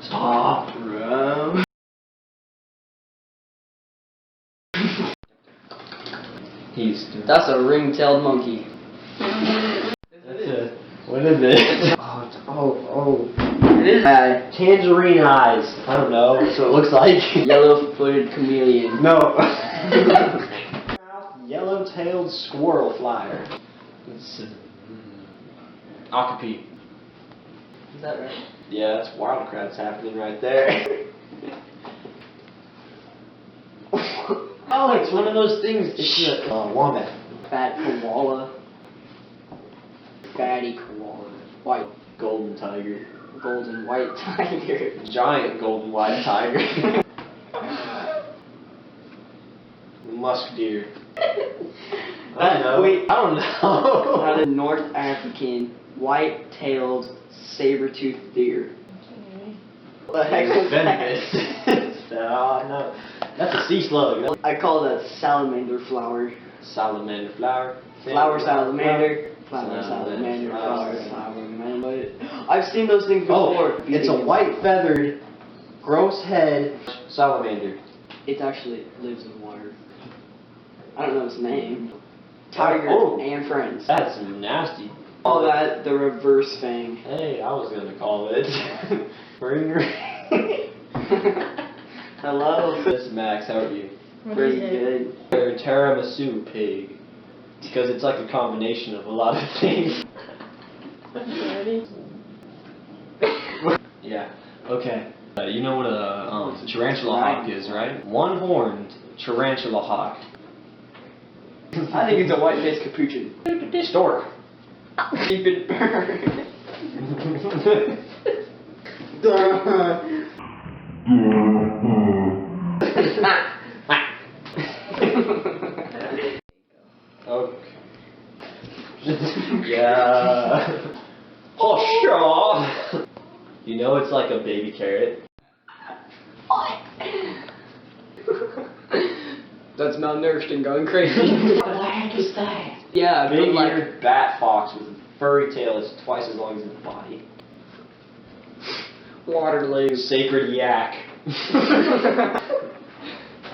Stop, bro. That's a ring-tailed monkey. What is it? Oh. It is tangerine eyes. I don't know. So it looks like Yellow-footed chameleon. no. Yellow-tailed squirrel flyer. It's Okapi. Is that right? Yeah, that's wildcrats happening right there. Oh, it's one of those things. It's a wombat. Fat koala. Fatty koala. White. Golden tiger. Golden white tiger. Giant golden white tiger. Musk deer. I don't know. Wait. I don't know. Not a North African white-tailed saber-toothed deer. What the heck was that? Oh, no. That's a sea slug. I call that salamander flower. Salamander flower. Flower salamander. Flower salamander. Flower salamander. I've seen those things before. Oh, it's a white feathered, gross head salamander. It actually lives in water. I don't know its name. Tiger and friends. That's nasty. Call that the reverse fang. Hey, I was gonna call it ring ring. Hello. This is Max, how are you? Pretty good. They're tiramisu pig. Because it's like a combination of a lot of things. Ready? Yeah, okay. You know what a tarantula hawk is, right? One-horned tarantula hawk. I think it's a white-faced capuchin. Stork. Keep it burned. Okay. Yeah. Oh, sure. You know it's like a baby carrot. That's malnourished and going crazy. What the heck is that? Yeah, Big but like eared bat fox with a furry tail that's twice as long as its body. Waterloo. Sacred yak.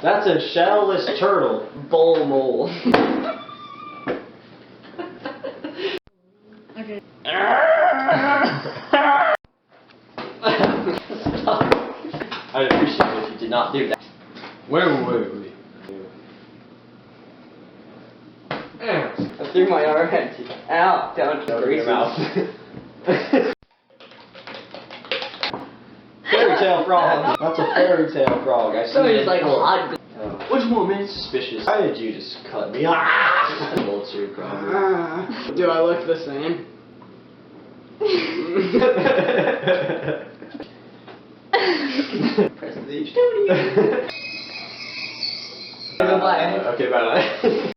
That's a shellless turtle. Bull mole. Okay. I appreciate if you did not do that. Wait. I threw my arm out down to Over Grace's your mouth. Fairy tale frog. That's a fairy tale frog. I see. So it's like a hot. Which woman? Suspicious. Why did you just cut me off? What's your problem? Do I look the same? Preston, the studio. Okay, bye.